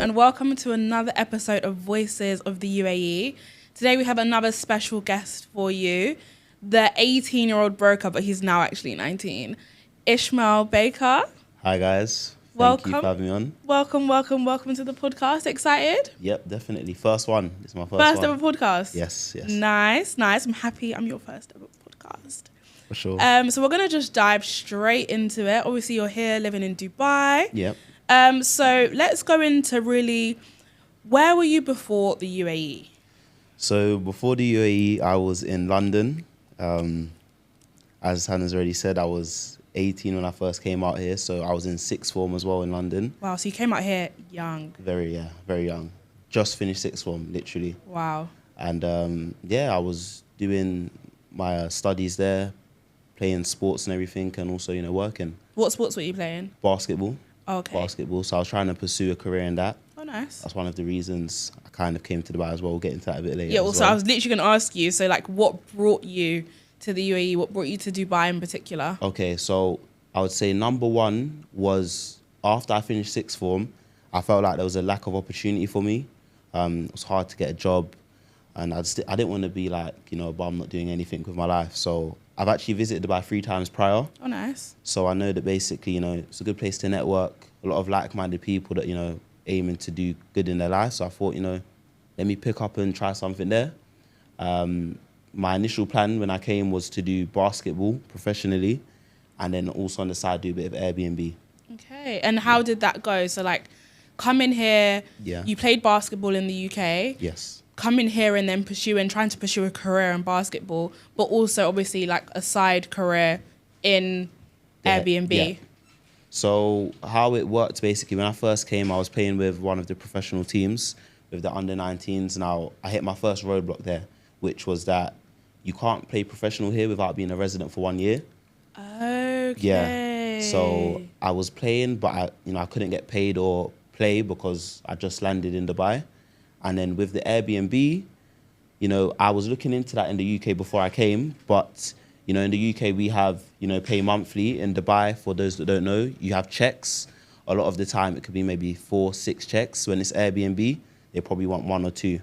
and welcome to another episode of Voices of the UAE. Today we have another special guest for you, the 18-year-old broker, but he's now actually 19, Ismail Baker. Hi guys, Welcome. Thank you for having me on. Welcome to the podcast. Excited? Yep, definitely. First one. It's my First one. ever podcast? Yes. Nice. I'm happy I'm your first ever podcast. For sure. So we're going to just dive straight into it. Obviously you're here living in Dubai. Yep. So let's go into really, where were you before the UAE? So before the UAE, I was in London. As Hannah's already said, I was 18 when I first came out here. So I was in sixth form as well in London. Wow, so you came out here young. Very young. Just finished sixth form, literally. Wow. And I was doing my studies there, playing sports and everything, and also, working. What sports were you playing? Basketball. Okay. Basketball. So I was trying to pursue a career in that. Oh, nice. That's one of the reasons I kind of came to Dubai as well. We'll get into that a bit later. Yeah, I was literally going to ask you, so like what brought you to the UAE? What brought you to Dubai in particular? Okay, so I would say number one was after I finished sixth form, I felt like there was a lack of opportunity for me. It was hard to get a job, and I didn't want to be like, bum not doing anything with my life. So I've actually visited Dubai 3 times prior. Oh, nice. So I know that basically, it's a good place to network, a lot of like-minded people that, aiming to do good in their life. So I thought, let me pick up and try something there. My initial plan when I came was to do basketball professionally, and then also on the side do a bit of Airbnb. Okay, and how did that go? So like, come in here, Yeah. you played basketball in the UK. Yes. Come in here and then trying to pursue a career in basketball, but also obviously like a side career in Airbnb. Yeah. So how it worked basically, when I first came, I was playing with one of the professional teams with the under-19s. Now I hit my first roadblock there, which was that you can't play professional here without being a resident for 1 year. Okay. Yeah. So I was playing, but I couldn't get paid or play because I just landed in Dubai. And then with the Airbnb, I was looking into that in the UK before I came. But, in the UK, we have, pay monthly. In Dubai, for those that don't know, you have checks. A lot of the time, it could be maybe 4-6 checks. When it's Airbnb, they probably want 1 or 2.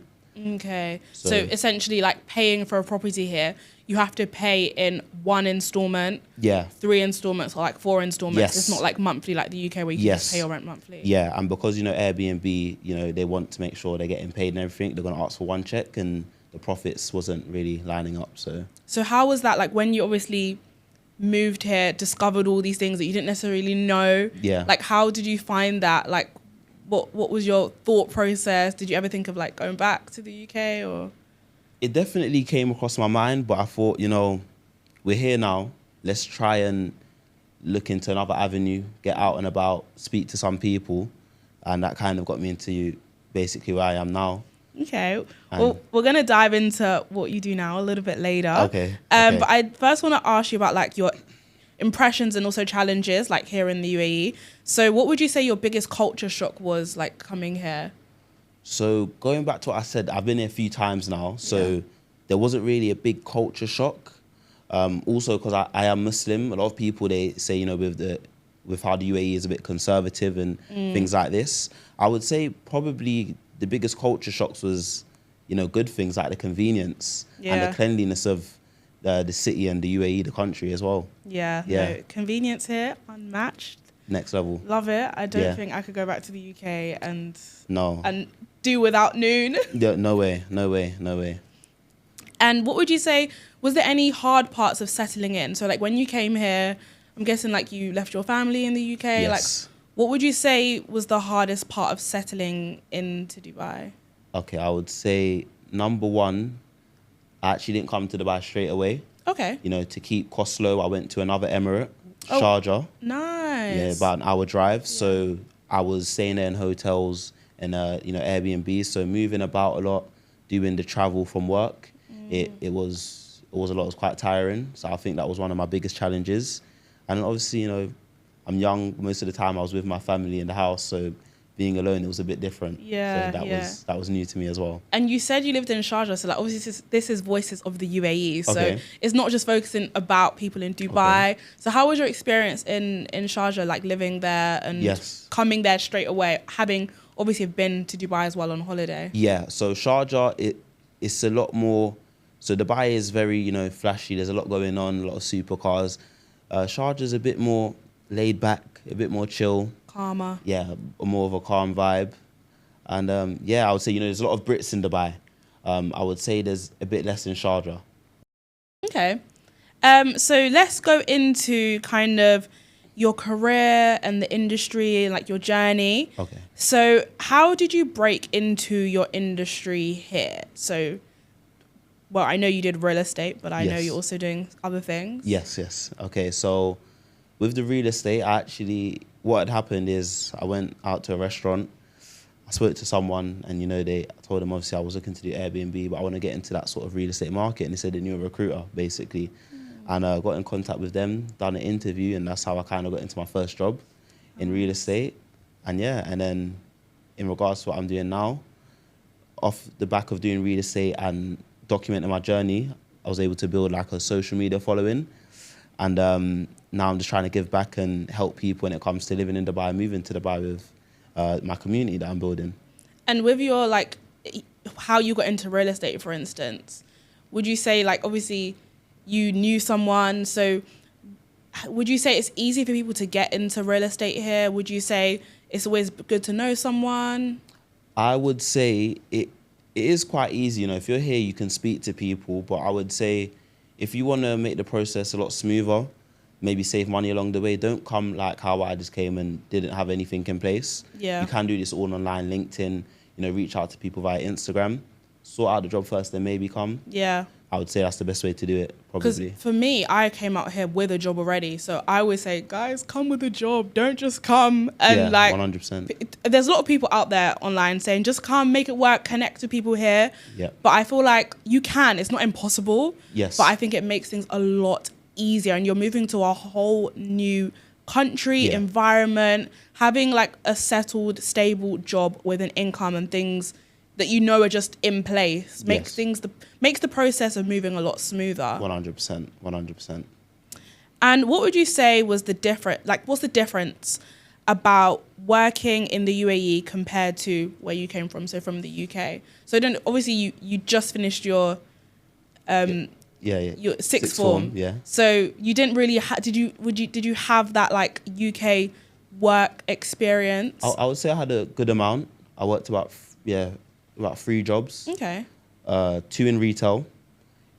Okay. So essentially, like paying for a property here, you have to pay in 1 installment, Yeah. 3 installments, or like 4 installments. Yes. It's not like monthly like the UK where you can just pay your rent monthly. Yeah, and because, Airbnb, they want to make sure they're getting paid and everything, they're going to ask for 1 check, and the profits wasn't really lining up, So how was that, like, when you obviously moved here, discovered all these things that you didn't necessarily know? Yeah. Like, how did you find that? Like, what was your thought process? Did you ever think of, like, going back to the UK or...? It definitely came across my mind, but I thought, we're here now. Let's try and look into another avenue, get out and about, speak to some people. And that kind of got me into basically where I am now. Okay. Well, we're going to dive into what you do now a little bit later. Okay. But I first want to ask you about like your impressions and also challenges like here in the UAE. So what would you say your biggest culture shock was like coming here? So going back to what I said, I've been here a few times now. So there wasn't really a big culture shock. Also, because I am Muslim, a lot of people, they say, with how the UAE is a bit conservative and things like this. I would say probably the biggest culture shocks was, good things like the convenience and the cleanliness of the city and the UAE, the country as well. Yeah. No, convenience here, unmatched. Next level. Love it. I don't think I could go back to the UK and do without noon. Yeah, no way. And what would you say, was there any hard parts of settling in? So like when you came here, I'm guessing like you left your family in the UK. Yes. Like what would you say was the hardest part of settling into Dubai? Okay, I would say number one, I actually didn't come to Dubai straight away. Okay. To keep costs low, I went to another emirate, Sharjah. Nice. Yeah, about an hour drive. Yeah. So I was staying there in hotels and Airbnb. So moving about a lot, doing the travel from work. It was a lot. It was quite tiring. So I think that was one of my biggest challenges. And obviously, I'm young. Most of the time I was with my family in the house. So being alone, it was a bit different. Yeah, so that was new to me as well. And you said you lived in Sharjah, so like obviously this is Voices of the UAE. So it's not just focusing about people in Dubai. So how was your experience in Sharjah, like living there and coming there straight away, having obviously have been to Dubai as well on holiday. Yeah, so Sharjah, it's a lot more. So Dubai is very, flashy. There's a lot going on, a lot of supercars. Sharjah's a bit more laid back, a bit more chill. Calmer. Yeah, more of a calm vibe. And I would say, there's a lot of Brits in Dubai. I would say there's a bit less in Sharjah. Okay. So let's go into kind of your career and the industry and like your journey. Okay. So how did you break into your industry here? So, well, I know you did real estate, but I know you're also doing other things. Yes. Okay, so with the real estate, what had happened is I went out to a restaurant. I spoke to someone and, I told them obviously I was looking to do Airbnb, but I want to get into that sort of real estate market. And they said they knew a recruiter, basically. And I got in contact with them, done an interview, and that's how I kind of got into my first job in real estate. And then in regards to what I'm doing now, off the back of doing real estate and documenting my journey, I was able to build like a social media following. And now I'm just trying to give back and help people when it comes to living in Dubai, moving to Dubai with my community that I'm building. And with your, like, how you got into real estate, for instance, would you say, like, obviously you knew someone, so would you say it's easy for people to get into real estate here? Would you say it's always good to know someone? I would say it is quite easy. If you're here, you can speak to people, but I would say if you want to make the process a lot smoother, maybe save money along the way, don't come like how I just came and didn't have anything in place. Yeah. You can do this all online, LinkedIn, reach out to people via Instagram, sort out the job first, then maybe come. Yeah. I would say that's the best way to do it, probably. Because for me, I came out here with a job already. So I always say, guys, come with a job. Don't just come and 100%. There's a lot of people out there online saying, just come, make it work, connect with people here. Yeah. But I feel like you can. It's not impossible. Yes. But I think it makes things a lot easier. And you're moving to a whole new country, environment, having like a settled, stable job with an income and things that are just in place makes the process of moving a lot smoother. 100%. And what would you say was what's the difference about working in the UAE compared to where you came from, so from the UK? So then obviously you just finished your your sixth form. Yeah. So you didn't really did you have that like UK work experience? I would say I had a good amount. I worked about 3 jobs. Okay. 2 in retail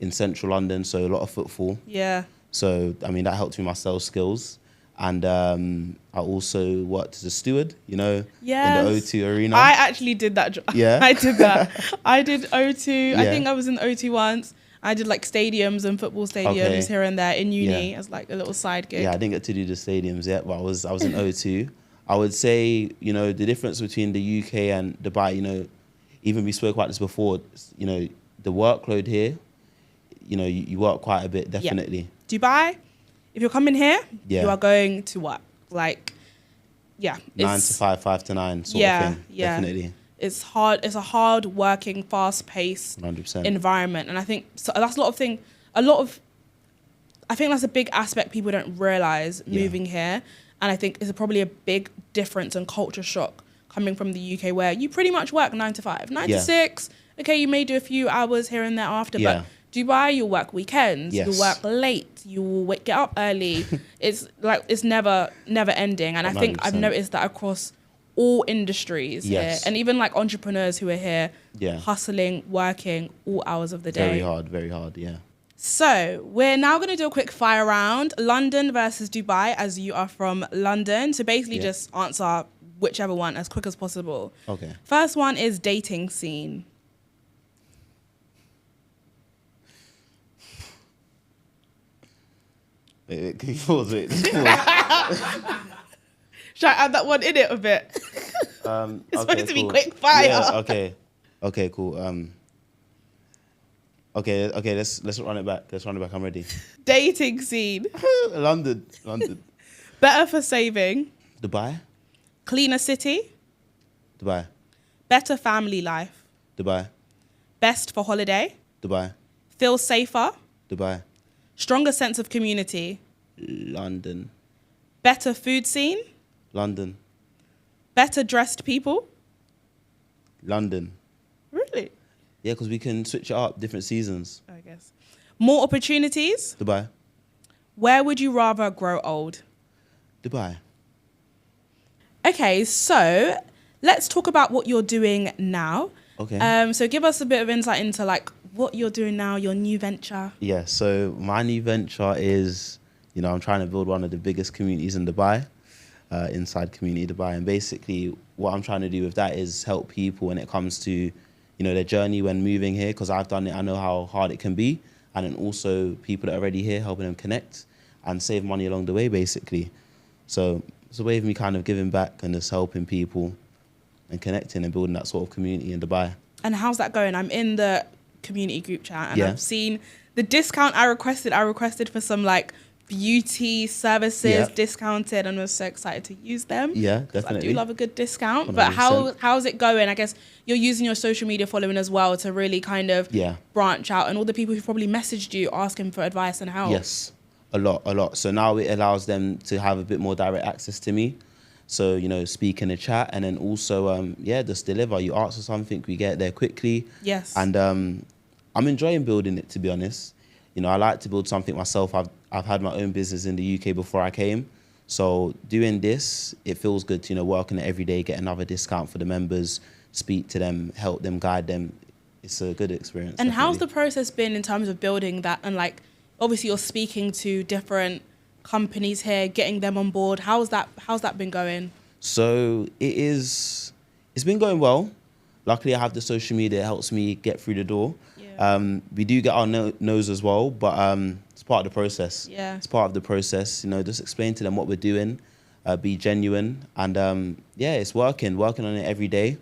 in central London, so a lot of footfall. Yeah. So, that helped me with my sales skills. And I also worked as a steward, in the O2 arena. I actually did that job. Yeah? I did that. I did O2. Yeah. I think I was in O2 once. I did like stadiums and football stadiums here and there in uni as like a little side gig. Yeah, I didn't get to do the stadiums yet, but I was in O2. I would say, the difference between the UK and Dubai, even we spoke about this before, the workload here, you work quite a bit, definitely. Yeah. Dubai, if you're coming here, you are going to work. Like, 9 to 5, 5 to 9 sort of thing, definitely. It's hard. It's a hard working, fast paced 100%. environment. And I think that's I think that's a big aspect people don't realize moving here. And I think it's probably a big difference and culture shock coming from the UK, where you pretty much work 9 to 5, 9 to 6. Okay, you may do a few hours here and there after, but Dubai, you'll work weekends, you'll work late, you will get up early. It's never ending. And I think 100%. I've noticed that across all industries here, and even like entrepreneurs who are here hustling, working all hours of the day. Very hard, yeah. So we're now going to do a quick fire round, London versus Dubai, as you are from London. So basically just answer whichever one as quick as possible. Okay. First one is dating scene. Wait, can you pause it? Just pause. Should I add that one in it a bit? It's supposed to be quick fire. Yeah, okay, cool. Okay, let's run it back. I'm ready. Dating scene. London. Better for saving. Dubai. Cleaner city. Dubai. Better family life. Dubai. Best for holiday. Dubai. Feel safer. Dubai. Stronger sense of community. London. Better food scene. London. Better dressed people. London. Really? Yeah, because we can switch it up, different seasons. I guess. More opportunities? Dubai. Where would you rather grow old? Dubai. Okay, so let's talk about what you're doing now. Okay. So give us a bit of insight into like what you're doing now, your new venture. Yeah, so my new venture is, I'm trying to build one of the biggest communities in Dubai, inside Community Dubai. And basically what I'm trying to do with that is help people when it comes to, their journey when moving here, because I've done it, I know how hard it can be. And then also people that are already here, helping them connect and save money along the way, basically. So it's a way of me kind of giving back and just helping people and connecting and building that sort of community in Dubai. And how's that going? I'm in the community group chat and Yeah. I've seen the discount I requested. I requested for some like beauty services Yeah. discounted and was so excited to use them. Yeah, 'Cause definitely. I do love a good discount. But 100%. how's it going? I guess you're using your social media following as well to really kind of Yeah. branch out, and all the people who probably messaged you asking for advice and help. Yes, a lot. So now it allows them to have a bit more direct access to me. So, speak in the chat and then also, just deliver. You ask for something, we get there quickly. Yes. And I'm enjoying building it, to be honest. I like to build something myself. I've had my own business in the UK before I came. So doing this, it feels good to, work on it every day, get another discount for the members, speak to them, help them, guide them. It's a good experience. And how's definitely. the process been in terms of building that? And like, obviously you're speaking to different companies here, getting them on board. How's that been going? So it's been going well. Luckily, I have the social media that helps me get through the door. Yeah. We do get our nose as well, but it's part of the process. Yeah. It's part of the process. Just explain to them what we're doing, be genuine, and it's working on it every day.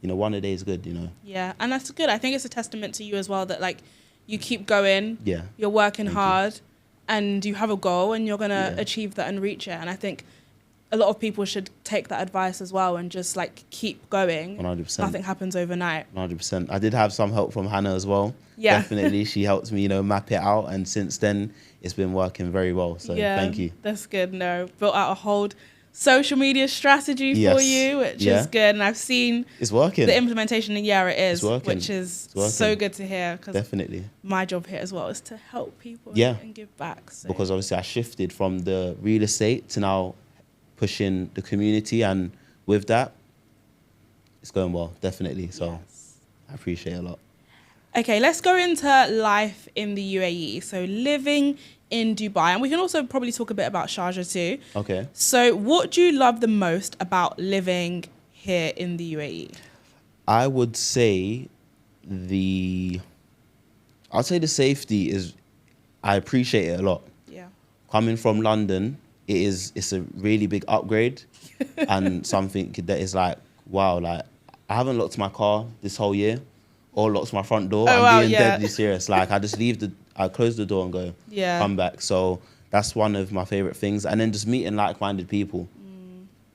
One a day is good. Yeah, and that's good. I think it's a testament to you as well that like you keep going. Yeah. You're working Thank you. hard, and you have a goal, and you're gonna Yeah. achieve that and reach it. And I think a lot of people should take that advice as well and just like keep going. 100%. Nothing happens overnight. 100%. I did have some help from Hannah as well. Yeah. Definitely, she helped me, map it out, and since then it's been working very well. So thank you. That's good. No, built out a whole social media strategy for Yes. you, which Yeah. is good. And I've seen It's working. the implementation, and yeah, it is, It's working. which is It's working. so good to hear, because Definitely. my job here as well is to help people Yeah. and give back. So. Because obviously I shifted from the real estate to now pushing the community, and with that, it's going well, definitely. So Yes. I appreciate it a lot. Okay, let's go into life in the UAE. So living in Dubai, and we can also probably talk a bit about Sharjah too. Okay. So what do you love the most about living here in the UAE? I would say I'd say the safety is, I appreciate it a lot. Yeah. Coming from London, it's a really big upgrade and something that is like, wow, like I haven't locked my car this whole year or locked my front door. Oh, I'm wow, being yeah. deadly serious. Like I just I close the door and go, Yeah. come back. So that's one of my favorite things. And then just meeting like-minded people.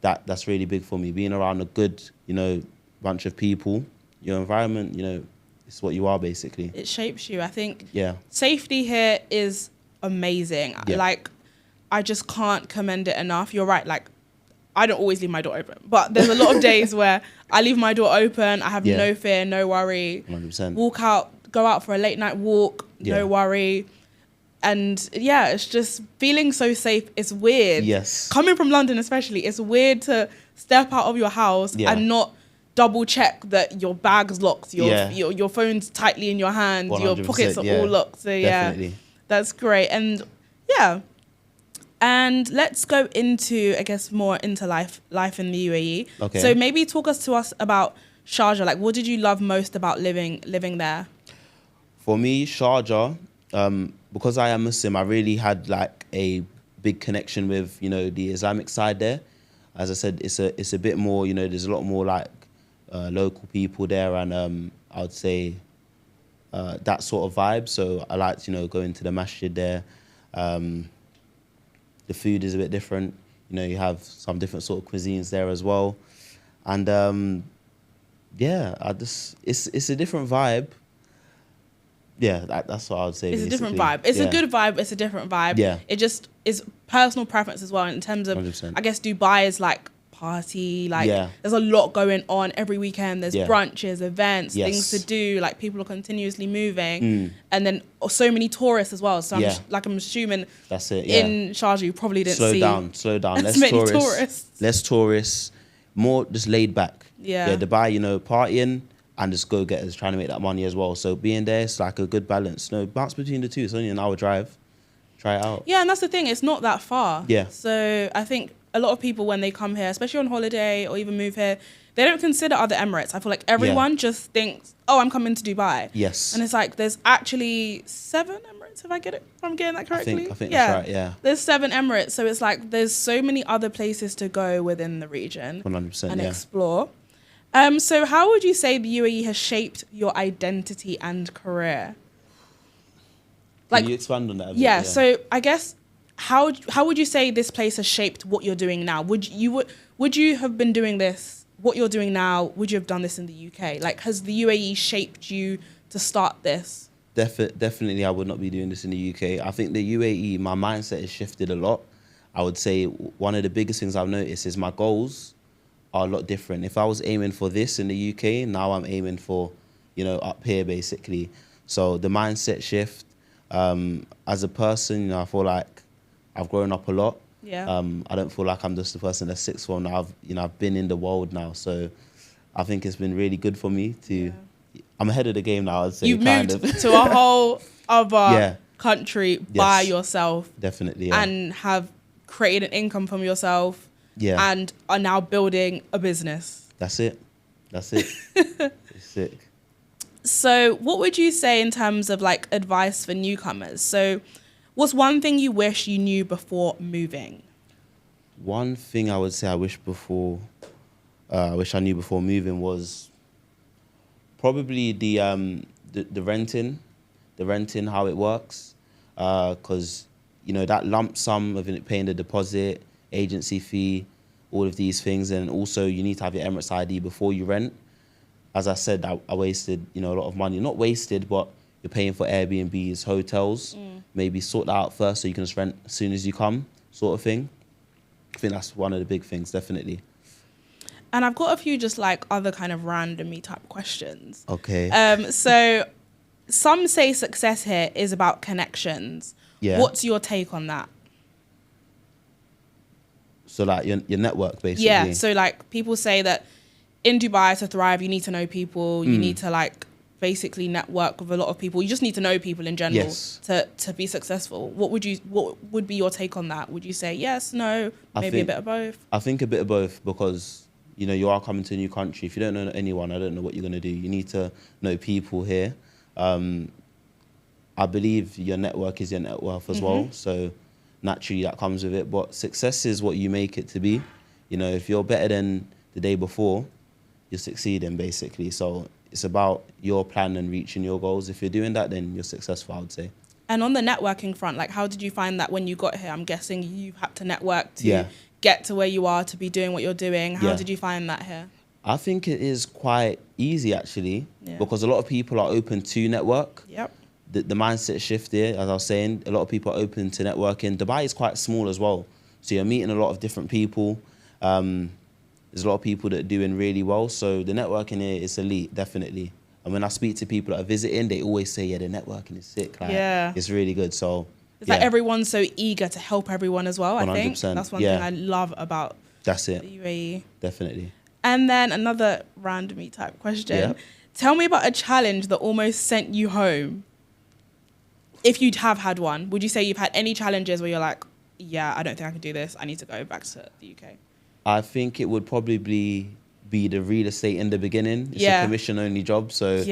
That's really big for me. Being around a good, bunch of people, your environment, it's what you are basically. It shapes you. I think Yeah. safety here is amazing. Yeah. Like, I just can't commend it enough. You're right. Like, I don't always leave my door open, but there's a lot of days where I leave my door open. I have Yeah. no fear, no worry. 100%. Walk out, go out for a late night walk, Yeah. no worry. And yeah, it's just feeling so safe. It's weird. Yes. Coming from London especially, it's weird to step out of your house Yeah. and not double check that your bag's locked, Yeah. your phone's tightly in your hand, your 100%, pockets are yeah. all locked. So yeah, Definitely. that's great. And yeah. And let's go into, I guess, more into life in the UAE. Okay. So maybe talk to us about Sharjah. Like, what did you love most about living there? For me, Sharjah, because I am Muslim, I really had like a big connection with, the Islamic side there. As I said, it's a bit more, there's a lot more like local people there, and I would say that sort of vibe. So I liked, going to the masjid there. The food is a bit different. You have some different sort of cuisines there as well. And yeah, it's a different vibe. Yeah, that's what I would say. It's a different basically. vibe. It's Yeah. a good vibe. It's a different vibe. Yeah. It just is personal preference as well in terms of, 100%. I guess Dubai is like party. Like, Yeah. there's a lot going on every weekend. There's Yeah. brunches, events, Yes. things to do. Like, people are continuously moving. And then so many tourists as well. So Yeah. I'm assuming That's it. Yeah. in Sharjah, you probably didn't Slow see down. as many tourists. Less tourists, more just laid back. Yeah. Dubai, partying and just go getters trying to make that money as well. So being there, it's like a good balance. No, bounce between the two. It's only an hour drive. Try it out. Yeah, and that's the thing. It's not that far. Yeah. So I think a lot of people, when they come here, especially on holiday or even move here, they don't consider other Emirates. I feel like everyone just thinks, oh, I'm coming to Dubai. Yes. And it's like, there's actually 7 Emirates, if I'm getting that correctly. I think that's right, yeah. There's 7 Emirates. So it's like, there's so many other places to go within the region. 100%, and yeah. explore. So how would you say the UAE has shaped your identity and career? Can you expand on that a bit? Yeah, so I guess how would you say this place has shaped what you're doing now? Would you have been doing this, what you're doing now, would you have done this in the UK? Like, has the UAE shaped you to start this? Definitely I would not be doing this in the UK. I think the UAE, my mindset has shifted a lot. I would say one of the biggest things I've noticed is my goals are a lot different. If I was aiming for this in the UK, now I'm aiming for, up here basically. So the mindset shift, as a person, I feel like I've grown up a lot. Yeah. I don't feel like I'm just the person that's sixth form now. I've been in the world now, so I think it's been really good for me to. Yeah. I'm ahead of the game now. I'd say you moved to a whole other country by yourself. Definitely, yeah. And have created an income from yourself. Yeah. And are now building a business. That's it. It's sick. So what would you say in terms of like advice for newcomers? So what's one thing you wish you knew before moving? One thing I would say I wish I knew before moving was probably the renting, how it works. Because, that lump sum of it paying the deposit, agency fee, all of these things. And also you need to have your Emirates ID before you rent. As I said, I wasted, a lot of money. Not wasted, but you're paying for Airbnbs, hotels. Maybe sort that out first so you can just rent as soon as you come, sort of thing. I think that's one of the big things, definitely. And I've got a few just like other kind of randomy type questions. Okay. So some say success here is about connections. Yeah. What's your take on that? So like your network, basically. Yeah. So like people say that in Dubai to thrive, you need to know people. You need to like basically network with a lot of people. You just need to know people in general to be successful. What would be your take on that? Would you say yes, no, maybe a bit of both? I think a bit of both because, you are coming to a new country. If you don't know anyone, I don't know what you're going to do. You need to know people here. I believe your network is your net worth as well. So naturally that comes with it. But success is what you make it to be. If you're better than the day before, you're succeeding basically. So it's about your plan and reaching your goals. If you're doing that, then you're successful, I would say. And on the networking front, like how did you find that when you got here? I'm guessing you've had to network to get to where you are, to be doing what you're doing. How did you find that here? I think it is quite easy actually, because a lot of people are open to network. Yep. The mindset shift here, as I was saying, a lot of people are open to networking. Dubai is quite small as well. So you're meeting a lot of different people. There's a lot of people that are doing really well. So the networking here is elite, definitely. And when I speak to people that are visiting, they always say, the networking is sick. Like, it's really good. So it's like everyone's so eager to help everyone as well, 100%. I think. That's one thing I love about the UAE. Definitely. And then another randomy type question. Yeah. Tell me about a challenge that almost sent you home. If you'd have had one, would you say you've had any challenges where you're like, I don't think I can do this. I need to go back to the UK? I think it would probably be the real estate in the beginning. It's a commission-only job. So,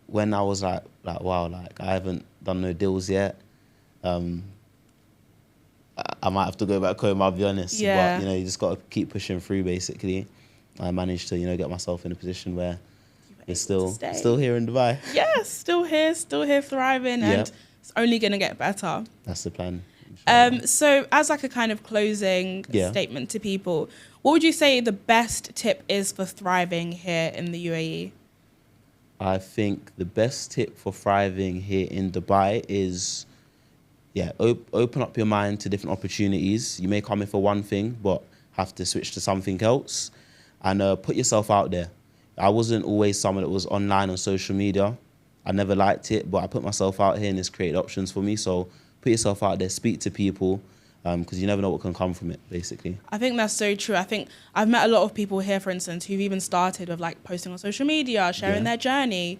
when I was like, wow, like I haven't done no deals yet. I might have to go back home, I'll be honest. Yeah. But, you just got to keep pushing through, basically. I managed to, get myself in a position where it's still here in Dubai. Yes, still here thriving, and it's only going to get better. That's the plan. So as like a kind of closing statement to people, what would you say the best tip is for thriving here in the UAE? I think the best tip for thriving here in Dubai is, open up your mind to different opportunities. You may come in for one thing, but have to switch to something else and put yourself out there. I wasn't always someone that was online on social media. I never liked it, but I put myself out here and it's created options for me. So put yourself out there, speak to people, because you never know what can come from it, basically. I think that's so true. I think I've met a lot of people here, for instance, who've even started with like posting on social media, sharing their journey,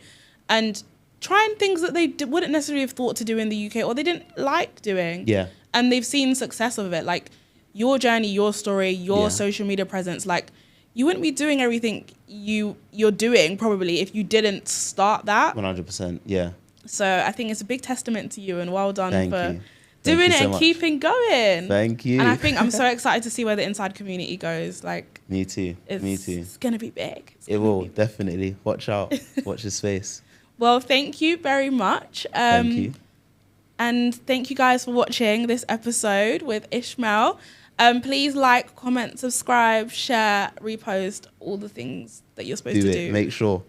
and trying things that they wouldn't necessarily have thought to do in the UK or they didn't like doing. Yeah. And they've seen success of it. Like your journey, your story, your social media presence, like you wouldn't be doing everything you're doing probably if you didn't start that. 100%, yeah. So I think it's a big testament to you and well done Thank for you. doing Thank you it so and much. keeping going. Thank you. And I think I'm so excited to see where the inside community goes. Like Me too. Me too. It's gonna be big. It will, definitely. Watch out. Watch his face. Well, thank you very much. Thank you. And thank you guys for watching this episode with Ismail. Please like, comment, subscribe, share, repost, all the things that you're supposed to do. Make sure.